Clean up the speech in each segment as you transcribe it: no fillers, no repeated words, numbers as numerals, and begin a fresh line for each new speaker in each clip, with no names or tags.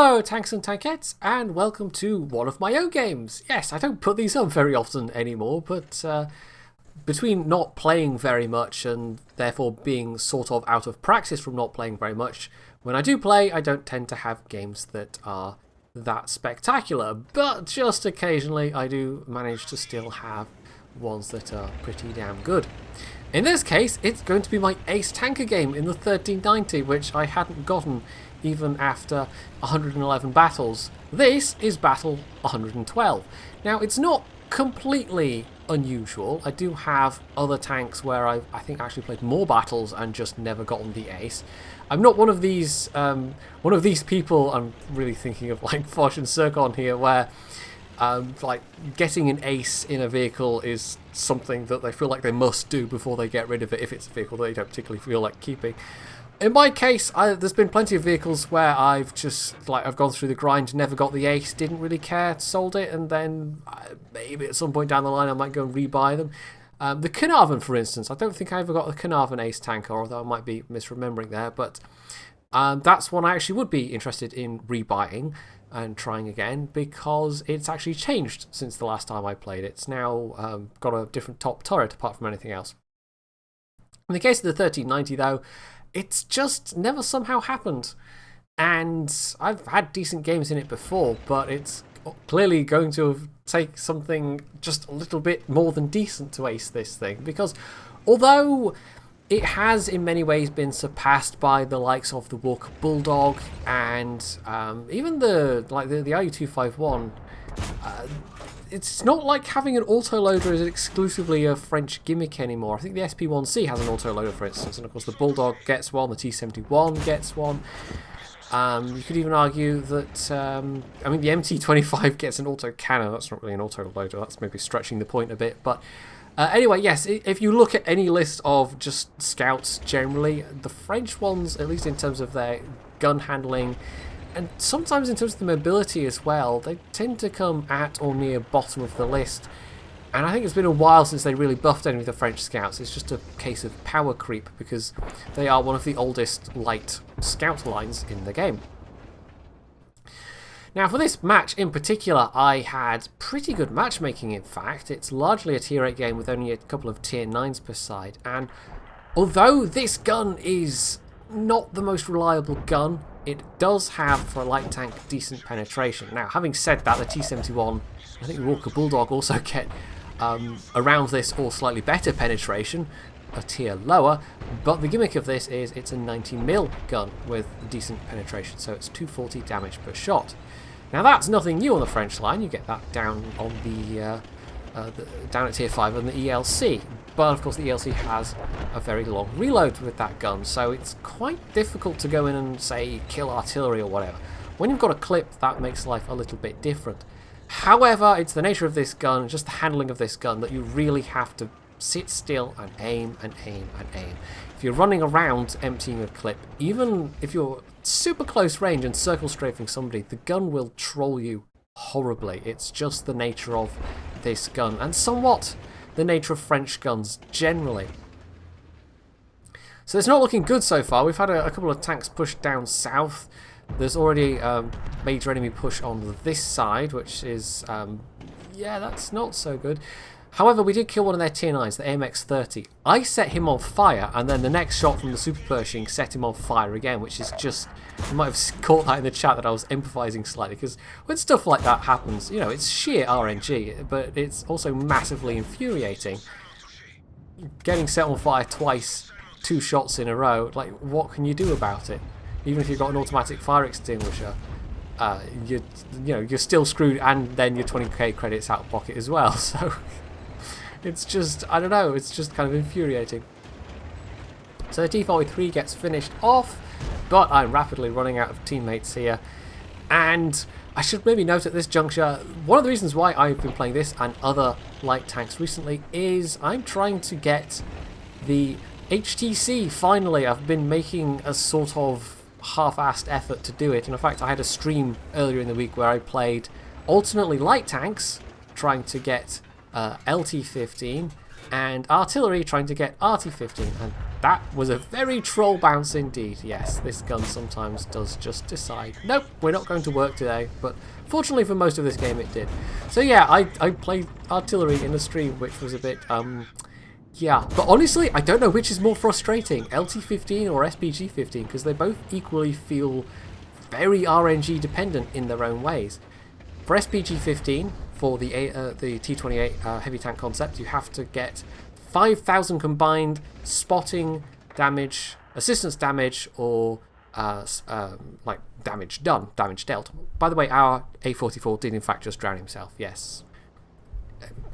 Hello tanks and tankettes, and welcome to one of my own games. Yes, I don't put these up very often anymore, but between not playing very much and therefore being sort of out of practice from not playing very much, when I do play I don't tend to have games that are that spectacular, but just occasionally I do manage to still have ones that are pretty damn good. In this case, it's going to be my ace tanker game in the 1390, which I hadn't gotten even after 111 battles. This is battle 112. Now, it's not completely unusual. I do have other tanks where I think actually played more battles and just never gotten the ace. I'm not one of these people. I'm really thinking of like Foch and Circon here, where like getting an ace in a vehicle is something that they feel like they must do before they get rid of it if it's a vehicle that they don't particularly feel like keeping. In my case, there's been plenty of vehicles where I've gone through the grind, never got the ace, didn't really care, sold it, and then maybe at some point down the line I might go and rebuy them. The Carnarvon, for instance, I don't think I ever got the Carnarvon ace tanker, although I might be misremembering there, but that's one I actually would be interested in rebuying and trying again, because it's actually changed since the last time I played it. It's now got a different top turret apart from anything else. In the case of the 1390 though, it's just never somehow happened, and I've had decent games in it before, but it's clearly going to take something just a little bit more than decent to ace this thing, because although it has in many ways been surpassed by the likes of the Walker Bulldog and even the RU251, it's not like having an autoloader is exclusively a French gimmick anymore. I think the SP1C has an autoloader, for instance, and of course the Bulldog gets one, the T71 gets one. You could even argue that, I mean, the MT25 gets an autocannon. That's not really an autoloader, that's maybe stretching the point a bit, but anyway, yes, if you look at any list of just scouts generally, the French ones, at least in terms of their gun handling, and sometimes in terms of the mobility as well, they tend to come at or near bottom of the list. And I think it's been a while since they really buffed any of the French scouts. It's just a case of power creep, because they are one of the oldest light scout lines in the game. Now, for this match in particular, I had pretty good matchmaking, in fact. It's largely a tier 8 game with only a couple of tier 9s per side. And although this gun is not the most reliable gun, it does have, for a light tank, decent penetration. Now, having said that, the T71, I think the Walker Bulldog also get around this or slightly better penetration, a tier lower, but the gimmick of this is it's a 90mm gun with decent penetration, so it's 240 damage per shot. Now, that's nothing new on the French line. You get that down on down at tier 5 on the ELC. But of course the ELC has a very long reload with that gun, so it's quite difficult to go in and say kill artillery or whatever. When you've got a clip, that makes life a little bit different. However, it's the nature of this gun, just the handling of this gun, that you really have to sit still and aim and aim and aim. If you're running around emptying a clip, even if you're super close range and circle strafing somebody, the gun will troll you horribly. It's just the nature of this gun, and somewhat the nature of French guns generally. So it's not looking good so far. We've had a couple of tanks pushed down south. There's already a major enemy push on this side, which is, yeah, that's not so good. However, we did kill one of their tier 9s, the AMX 30. I set him on fire, and then the next shot from the Super Pershing set him on fire again, which is just... You might have caught that in the chat that I was empathizing slightly, because when stuff like that happens, you know, it's sheer RNG, but it's also massively infuriating. Getting set on fire twice, 2 shots in a row, like, what can you do about it? Even if you've got an automatic fire extinguisher, you're still screwed, and then your 20k credits out of pocket as well, so... It's just, I don't know, it's just kind of infuriating. So the T43 gets finished off, but I'm rapidly running out of teammates here. And I should maybe note at this juncture, one of the reasons why I've been playing this and other light tanks recently is I'm trying to get the HTC finally. I've been making a sort of half-assed effort to do it, and in fact I had a stream earlier in the week where I played alternately light tanks, trying to get LT15, and artillery trying to get RT15, and That was a very troll bounce indeed. Yes, this gun sometimes does just decide, nope, we're not going to work today. But fortunately for most of this game it did. So yeah, I played artillery in the stream, which was a bit, yeah. But honestly, I don't know which is more frustrating, LT15 or SPG15, because they both equally feel very RNG dependent in their own ways. For SPG15, for the T28 heavy tank concept, you have to get 5,000 combined spotting damage, assistance damage, or like damage done, damage dealt. By the way, our A44 did in fact just drown himself. Yes,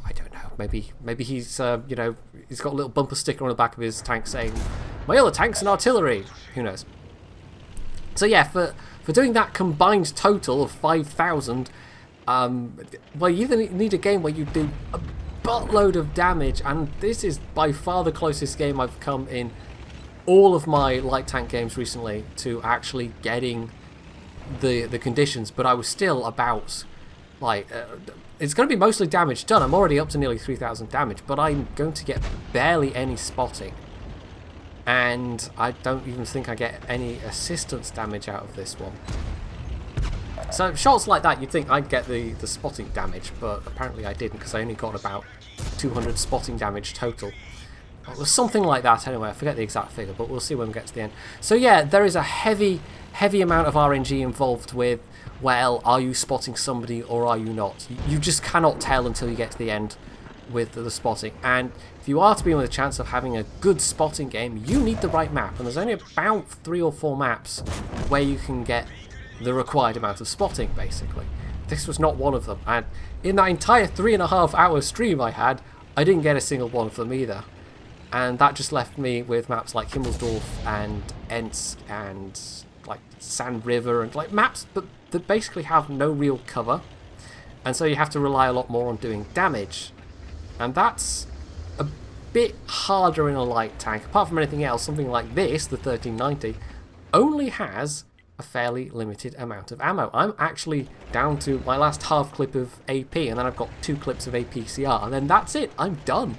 I don't know. Maybe he's you know, he's got a little bumper sticker on the back of his tank saying, "My other tank's an artillery." Who knows? So yeah, for doing that combined total of 5,000, well, you either need a game where you do a buttload of damage, and this is by far the closest game I've come in all of my light tank games recently to actually getting the conditions, but I was still about, like, it's going to be mostly damage done. I'm already up to nearly 3,000 damage, but I'm going to get barely any spotting, and I don't even think I get any assistance damage out of this one. So shots like that, you'd think I'd get the spotting damage, but apparently I didn't, because I only got about 200 spotting damage total. It was something like that anyway, I forget the exact figure, but we'll see when we get to the end. So yeah, there is a heavy amount of RNG involved with, well, are you spotting somebody or are you not? You just cannot tell until you get to the end with the spotting. And if you are to be with a chance of having a good spotting game, you need the right map. And there's only about 3 or 4 maps where you can get the required amount of spotting, basically. This was not one of them. And in that entire 3.5 hour stream I had, I didn't get a single one of them either. And that just left me with maps like Himmelsdorf and Ensk and like Sand River and like maps that basically have no real cover. And so you have to rely a lot more on doing damage. And that's a bit harder in a light tank. Apart from anything else, something like this, the 1390, only has a fairly limited amount of ammo. I'm actually down to my last half clip of AP, and then I've got 2 clips of APCR, and then that's it. I'm done.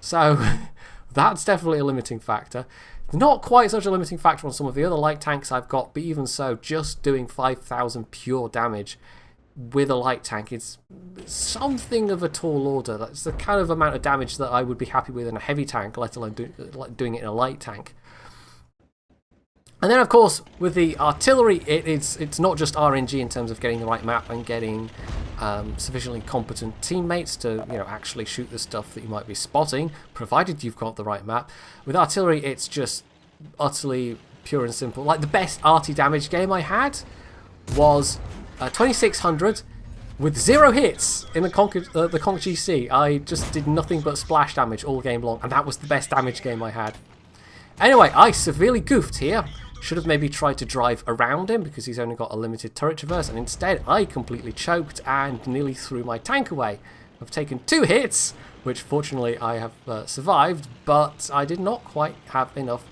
So that's definitely a limiting factor. Not quite such a limiting factor on some of the other light tanks I've got, but even so, just doing 5,000 pure damage with a light tank is something of a tall order. That's the kind of amount of damage that I would be happy with in a heavy tank, let alone doing it in a light tank. And then, of course, with the artillery, it's not just RNG in terms of getting the right map and getting sufficiently competent teammates to, you know, actually shoot the stuff that you might be spotting, provided you've got the right map. With artillery, it's just utterly pure and simple. Like, the best arty damage game I had was 2600 with 0 hits in the Conk GC. I just did nothing but splash damage all game long, and that was the best damage game I had. Anyway, I severely goofed here. Should have maybe tried to drive around him because he's only got a limited turret traverse, and instead I completely choked and nearly threw my tank away. I've taken 2 hits, which fortunately I have survived, but I did not quite have enough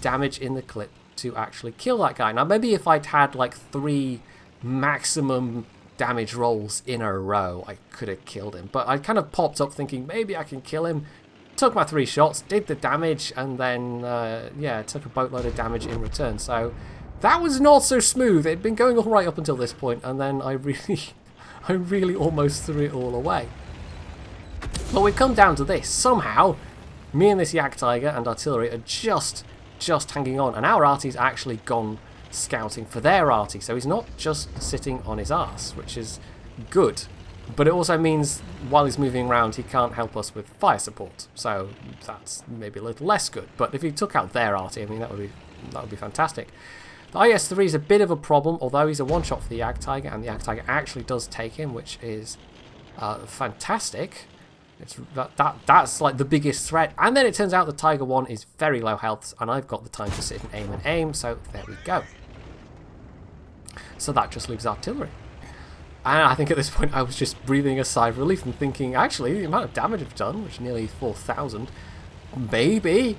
damage in the clip to actually kill that guy. Now maybe if I'd had like 3 maximum damage rolls in a row, I could have killed him, but I kind of popped up thinking maybe I can kill him. Took my 3 shots, did the damage, and then, yeah, took a boatload of damage in return. So that was not so smooth. It'd been going all right up until this point, and then I really almost threw it all away. But we've come down to this. Somehow, me and this Yak Tiger and artillery are just hanging on, and our arty's actually gone scouting for their arty, so he's not just sitting on his arse, which is good. But it also means while he's moving around, he can't help us with fire support. So that's maybe a little less good. But if he took out their arty, I mean, that would be fantastic. The IS-3 is a bit of a problem, although he's a one-shot for the Yak Tiger, and the Yak Tiger actually does take him, which is fantastic. That's like the biggest threat. And then it turns out the Tiger 1 is very low health, and I've got the time to sit and aim, so there we go. So that just leaves artillery. And I think at this point I was just breathing a sigh of relief and thinking, actually, the amount of damage I've done, which is nearly 4,000, maybe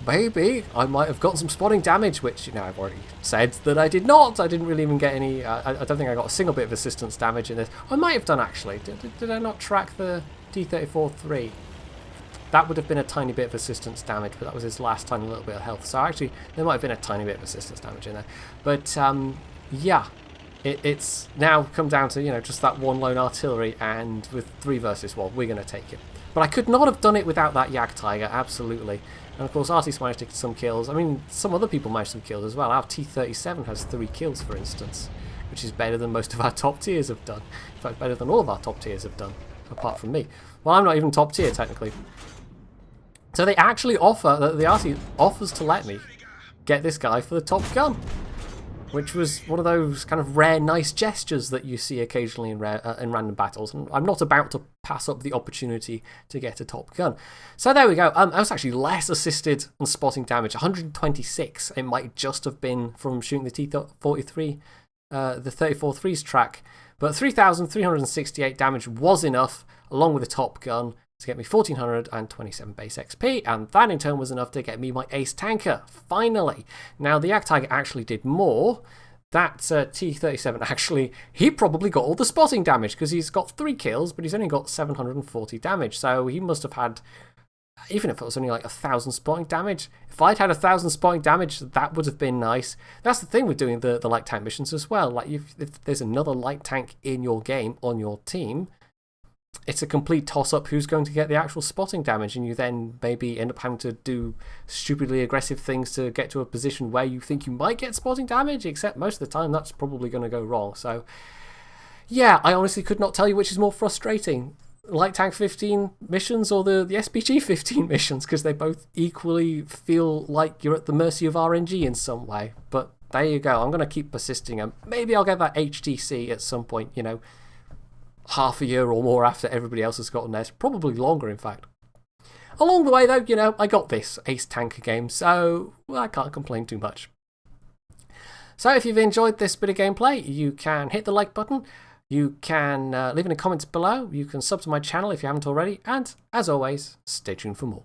I might have gotten some spotting damage, which, you know, I've already said that I did not. I didn't really even get any, I don't think I got a single bit of assistance damage in this. I might have done, actually. Did I not track the T-34-3? that would have been a tiny bit of assistance damage, but that was his last tiny little bit of health. So actually, there might have been a tiny bit of assistance damage in there. But yeah, it's now come down to, you know, just that one lone artillery, and with 3 versus 1, we're going to take it. But I could not have done it without that Yak Tiger, absolutely. And of course, Artie's managed to get some kills. I mean, some other people managed some kills as well. Our T-37 has 3 kills, for instance, which is better than most of our top tiers have done. In fact, better than all of our top tiers have done, apart from me. Well, I'm not even top tier, technically. So they actually offer, the Artie offers to let me get this guy for the top gun, which was one of those kind of rare, nice gestures that you see occasionally in random battles. And I'm not about to pass up the opportunity to get a top gun. So there we go. I was actually less assisted and spotting damage, 126. It might just have been from shooting the T-43, the 34-3's track. But 3,368 damage was enough, along with the top gun, to get me 1,427 base XP, and that in turn was enough to get me my ace tanker, finally. Now, the Yak Tiger actually did more. That T-37 actually, he probably got all the spotting damage, because he's got 3 kills, but he's only got 740 damage, so he must have had, even if it was only like 1,000 spotting damage, if I'd had 1,000 spotting damage, that would have been nice. That's the thing with doing the light tank missions as well. Like, if there's another light tank in your game, on your team, it's a complete toss-up who's going to get the actual spotting damage, and you then maybe end up having to do stupidly aggressive things to get to a position where you think you might get spotting damage, except most of the time that's probably going to go wrong. So yeah, I honestly could not tell you which is more frustrating, Light Tank 15 missions or the SPG 15 missions, because they both equally feel like you're at the mercy of RNG in some way. But there you go, I'm going to keep persisting, and maybe I'll get that HTC at some point, you know, half a year or more after everybody else has gotten theirs. Probably longer, in fact. Along the way, though, you know, I got this Ace Tanker game, so I can't complain too much. So if you've enjoyed this bit of gameplay, you can hit the like button, you can leave any comments below, you can sub to my channel if you haven't already, and as always, stay tuned for more.